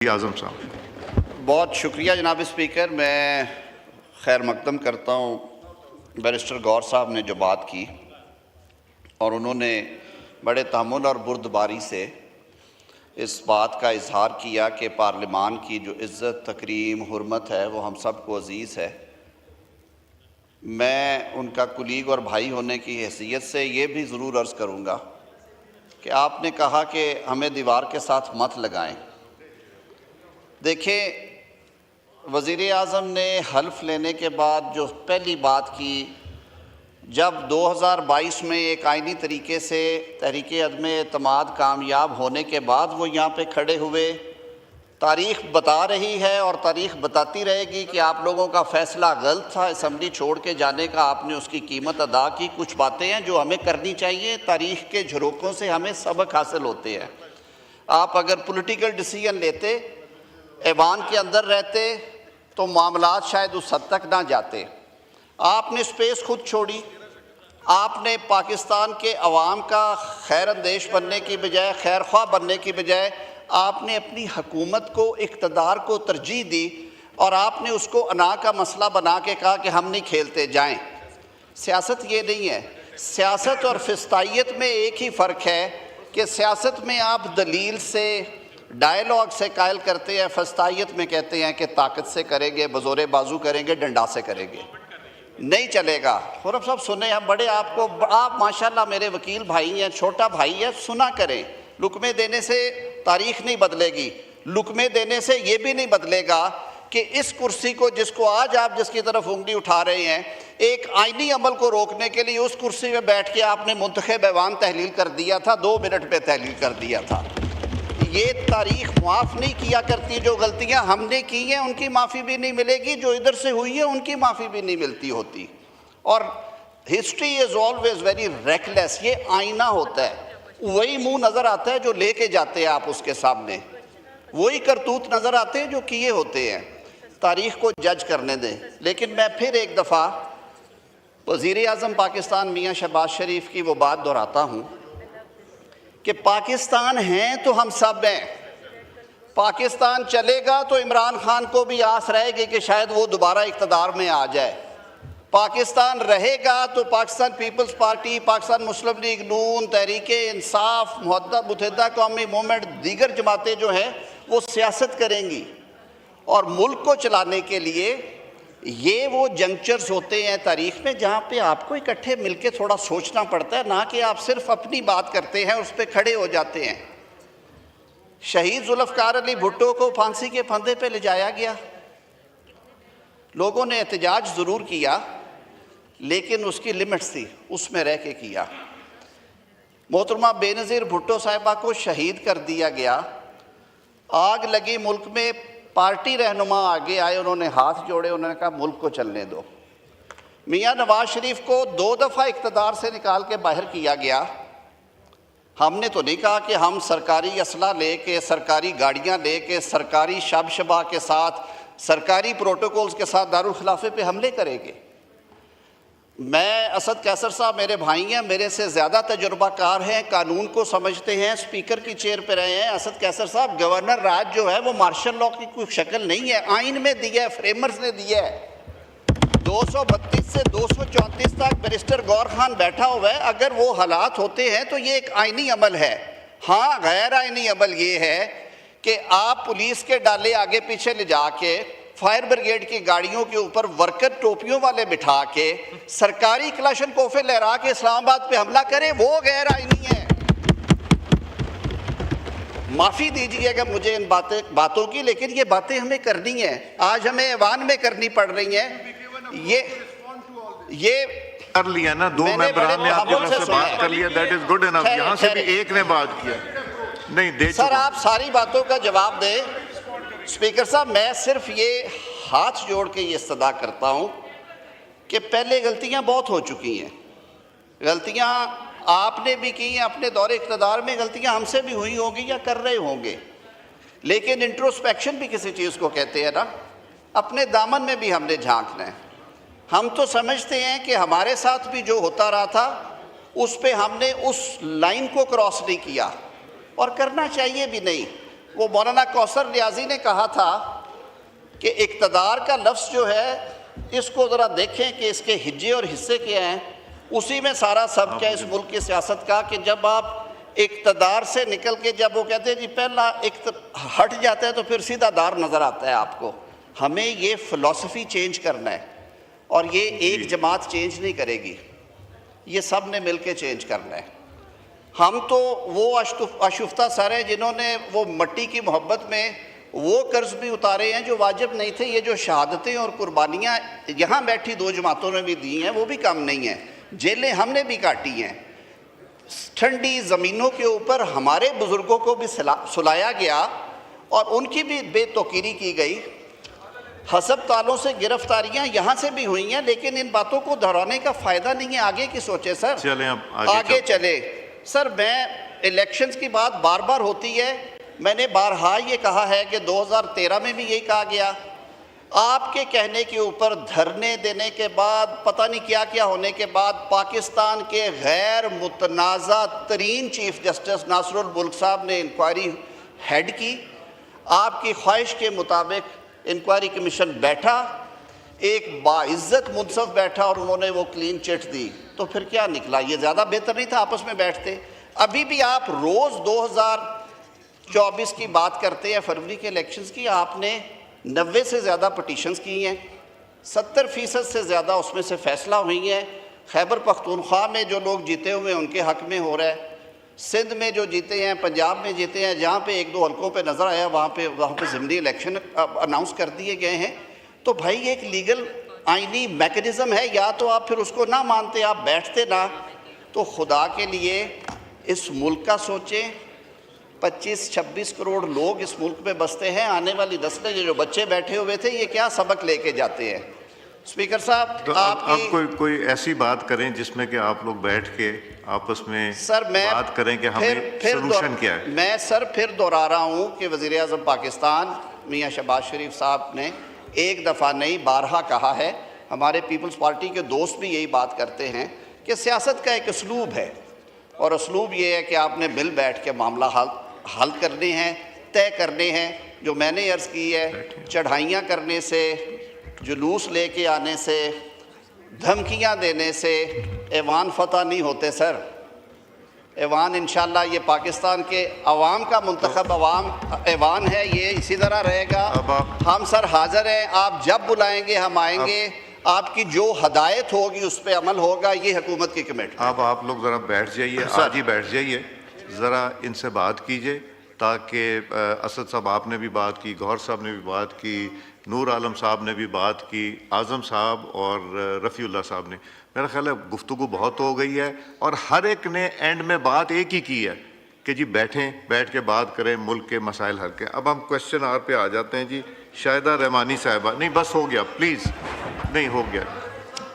आज़म साहब। बहुत शुक्रिया जनाब स्पीकर। मैं खैर मकदम करता हूँ बैरिस्टर गौर साहब ने जो बात की और उन्होंने बड़े तहम्मुल और बुर्दबारी से इस बात का इजहार किया कि पार्लिमान की जो इज़्ज़त तकरीम हुर्मत है वो हम सब को अज़ीज़ है। मैं उनका कुलीग और भाई होने की हैसियत से ये भी ज़रूर अर्ज़ करूँगा कि आपने कहा कि हमें दीवार के साथ मत लगाएं। देखिए, वज़ीर आज़म ने हल्फ लेने के बाद जो पहली बात की, जब 2022 में एक आइनी तरीके से तहरीक अदम एतमाद कामयाब होने के बाद वो यहाँ पे खड़े हुए, तारीख़ बता रही है और तारीख़ बताती रहेगी कि आप लोगों का फ़ैसला गलत था, असम्बली छोड़ के जाने का, आपने उसकी कीमत अदा की। कुछ बातें हैं जो हमें करनी चाहिए, तारीख़ के झरोकों से हमें सबक हासिल होते हैं। आप अगर पॉलिटिकल डिसीजन लेते, ऐवान के अंदर रहते, तो मामलात शायद उस हद तक ना जाते। आपने स्पेस खुद छोड़ी। आपने पाकिस्तान के अवाम का खैर अंदेश बनने की बजाय, खैर ख्वाह बनने की बजाय, आपने अपनी हुकूमत को, इक़्तिदार को तरजीह दी और आपने उसको अना का मसला बना के कहा कि हम नहीं खेलते, जाएं। सियासत ये नहीं है। सियासत और फिस्तायत में एक ही फ़र्क है कि सियासत में आप दलील से, डायलॉग से कायल करते हैं, फस्तायत में कहते हैं कि ताकत से करेंगे, बज़ोरे बाजू करेंगे, डंडा से करेंगे। नहीं चलेगा। खुरम साहब सुने, हम बड़े आप माशाल्लाह मेरे वकील भाई हैं, छोटा भाई है, सुना करें। लुकमे देने से तारीख़ नहीं बदलेगी। लुकमे देने से ये भी नहीं बदलेगा कि इस कुर्सी को, जिसको आज आप जिसकी तरफ उंगली उठा रहे हैं, एक आइनी अमल को रोकने के लिए उस कुर्सी में बैठ के आपने मुंतखब ऐवान तहलील कर दिया था, 2 मिनट में तहलील कर दिया था। ये तारीख़ माफ़ नहीं किया करती। जो गलतियां हमने की हैं उनकी माफ़ी भी नहीं मिलेगी, जो इधर से हुई है उनकी माफ़ी भी नहीं मिलती होती। और history is always very reckless. ये आईना होता है, वही मुंह नज़र आता है जो लेके जाते हैं आप उसके सामने, वही करतूत नज़र आते हैं जो किए होते हैं। तारीख़ को जज करने दें। लेकिन मैं फिर एक दफ़ा वज़ीर आज़म पाकिस्तान मियाँ शहबाज शरीफ की वो बात दोहराता हूँ कि पाकिस्तान हैं तो हम सब हैं। पाकिस्तान चलेगा तो इमरान खान को भी आस रहेगी कि शायद वो दोबारा इक़्तिदार में आ जाए। पाकिस्तान रहेगा तो पाकिस्तान पीपल्स पार्टी, पाकिस्तान मुस्लिम लीग नून, तहरीक इंसाफ, मुत्तहिदा कौमी मूवमेंट, दीगर जमातें जो हैं वो सियासत करेंगी। और मुल्क को चलाने के लिए ये वो जंक्चर्स होते हैं तारीख़ में जहाँ पे आपको इकट्ठे मिलके थोड़ा सोचना पड़ता है, ना कि आप सिर्फ अपनी बात करते हैं, उस पर खड़े हो जाते हैं। शहीद जुल्फ़िकार अली भुट्टो को फांसी के फंदे पे ले जाया गया। लोगों ने एहतजाज ज़रूर किया, लेकिन उसकी लिमिट्स थी, उसमें रह के किया। मोहतरमा बेनज़ीर भुट्टो साहिबा को शहीद कर दिया गया। आग लगी मुल्क में, पार्टी रहनुमा आगे आए, उन्होंने हाथ जोड़े, उन्होंने कहा मुल्क को चलने दो। मियाँ नवाज शरीफ को 2 दफ़ा इक़्तिदार से निकाल के बाहर किया गया। हमने तो नहीं कहा कि हम सरकारी असला लेके, सरकारी गाड़ियाँ लेके, सरकारी शब-शबा के साथ, सरकारी प्रोटोकॉल्स के साथ दारुल खिलाफे पे हमले करेंगे। मैं, असद कैसर साहब मेरे भाई हैं, मेरे से ज़्यादा तजुर्बाकार हैं, कानून को समझते हैं, स्पीकर की चेयर पर रहे हैं। असद कैसर साहब, गवर्नर राज जो है वो मार्शल लॉ की कोई शक्ल नहीं है, आइन में दिया है, फ्रेमर्स ने दिया है। 232 से 234 तक बैरिस्टर गौर खान बैठा हुआ है। अगर वो हालात होते हैं तो ये एक आइनी अमल है। हाँ, गैर आइनी अमल ये है कि आप पुलिस के डाले आगे पीछे ले जाके, फायर ब्रिगेड की गाड़ियों के ऊपर वर्कर टोपियों वाले बिठा के, सरकारी क्लाशन कोफे लहरा के इस्लामाबाद पे हमला करें, वो गैर आइनी है। माफ़ी दीजिएगा मुझे इन बातों की, लेकिन ये बातें हमें करनी है। आज हमें ऐवान में करनी पड़ रही हैं। ये कर लिया ना, 2 मेंबरान ने आपके तरफ से बात कर लिया, दैट इज गुड इनफ। यहाँ से भी एक ने बात किया नहीं दे। सर, आप सारी बातों का जवाब दें। स्पीकर साहब, मैं सिर्फ ये हाथ जोड़ के ये इस्तदा करता हूँ कि पहले गलतियाँ बहुत हो चुकी हैं। गलतियाँ आपने भी की हैं, अपने दौरे इक़्तिदार में गलतियाँ हमसे भी हुई होगी या कर रहे होंगे। लेकिन इंट्रोस्पेक्शन भी किसी चीज़ को कहते हैं ना, अपने दामन में भी हमने झांकना है। हम तो समझते हैं कि हमारे साथ भी जो होता रहा था उस पे हमने उस लाइन को क्रॉस नहीं किया, और करना चाहिए भी नहीं। वो मौलाना कौसर नियाज़ी ने कहा था कि इक़्तिदार का लफ्ज़ जो है इसको ज़रा देखें कि इसके हिज्जे और हिस्से क्या हैं। उसी में सारा सबक है इस मुल्क की सियासत का कि जब आप इक़्तिदार से निकल के जब वो कहते हैं जी पहला हट जाता है तो फिर सीधा दार नज़र आता है आपको। हमें ये फ़िलॉसफी चेंज करना है और ये एक जमात चेंज नहीं करेगी, ये सब ने मिल के चेंज करना है। हम तो वो आशुफ्ता सर हैं जिन्होंने वो मट्टी की मोहब्बत में वो कर्ज भी उतारे हैं जो वाजिब नहीं थे। ये जो शहादतें और कुर्बानियाँ यहाँ बैठी दो जमातों ने भी दी हैं वो भी कम नहीं हैं, जेलें हमने भी काटी हैं, ठंडी ज़मीनों के ऊपर हमारे बुज़ुर्गों को भी सुलाया गया और उनकी भी बेतौकीरी की गई। हसब तालों से गिरफ्तारियां यहाँ से भी हुई हैं, लेकिन इन बातों को दोहराने का फ़ायदा नहीं है। आगे की सोचे सर, चलें अब आगे चले सर। मैं इलेक्शंस की बात बार बार होती है, मैंने बारहा ये कहा है कि 2013 में भी यही कहा गया। आपके कहने के ऊपर धरने देने के बाद पता नहीं क्या क्या होने के बाद पाकिस्तान के गैर मुतनाज़ा तरीन चीफ जस्टिस नासरुल मुल्क साहब ने इंक्वायरी हेड की। आपकी ख्वाहिश के मुताबिक इंक्वायरी कमीशन बैठा, एक बाइज्जत मुनसफ बैठा और उन्होंने वो क्लीन चिट दी। तो फिर क्या निकला? ये ज़्यादा बेहतर नहीं था आपस में बैठते? अभी भी आप रोज़ 2024 की बात करते हैं, फरवरी के इलेक्शंस की। आपने 90 से ज़्यादा पटिशन्स की हैं, 70% से ज़्यादा उसमें से फ़ैसला हुई हैं। खैबर पख्तूनख्वा में जो लोग जीते हुए हैं उनके हक़ में हो रहा है, सिंध में जो जीते हैं, पंजाब में जीते हैं, जहाँ पे एक दो हलकों पे नज़र आया वहाँ पे ज़िमनी इलेक्शन अनाउंस कर दिए गए हैं। तो भाई एक लीगल आइनी मैकेनिज़्म है, या तो आप फिर उसको ना मानते, आप बैठते ना। तो खुदा के लिए इस मुल्क का सोचें। 25-26 करोड़ लोग इस मुल्क में बसते हैं। आने वाली नस्लें, जो बच्चे बैठे हुए थे, ये क्या सबक लेके जाते हैं? स्पीकर साहब, तो आप कोई ऐसी बात करें जिसमें कि आप लोग बैठ के आपस में सर बात करें कि हमें सलूशन क्या है। मैं सर फिर दोहरा रहा हूँ कि वज़ीर आज़म पाकिस्तान मियाँ शहबाज शरीफ साहब ने एक दफ़ा नहीं बारहा कहा है, हमारे पीपल्स पार्टी के दोस्त भी यही बात करते हैं कि सियासत का एक असलूब है, और असलूब ये है कि आपने मिल बैठ के मामला हल करने हैं, तय करने हैं। जो मैंने अर्ज़ की है, चढ़ाइयाँ करने से, जुलूस लेके आने से, धमकियाँ देने से ऐवान फतह नहीं होते सर। ऐवान इंशाल्लाह ये पाकिस्तान के अवाम का मुंतखब ऐवान है, ये इसी तरह रहेगा। हम सर हाज़िर हैं, आप जब बुलाएंगे हम आएंगे। आपकी जो हदायत होगी उस पर अमल होगा, ये हुकूमत की कमिटमेंट। अब आप लोग ज़रा बैठ जाइए, आज ही बैठ जाइए, ज़रा इनसे बात कीजिए, ताकि असद साहब आपने भी बात की, गौहर साहब ने भी बात की, नूर आलम साहब ने भी बात की, आज़म साहब और रफ़ीउल्लाह साहब ने। मेरा ख्याल है गुफ्तगू बहुत हो गई है और हर एक ने एंड में बात एक ही की है कि जी बैठ के बात करें, मुल्क के मसाइल हल के। अब हम क्वेश्चन आवर पे आ जाते हैं जी। शाहिदा रहमानी साहिबा, नहीं बस हो गया, प्लीज़, नहीं हो गया।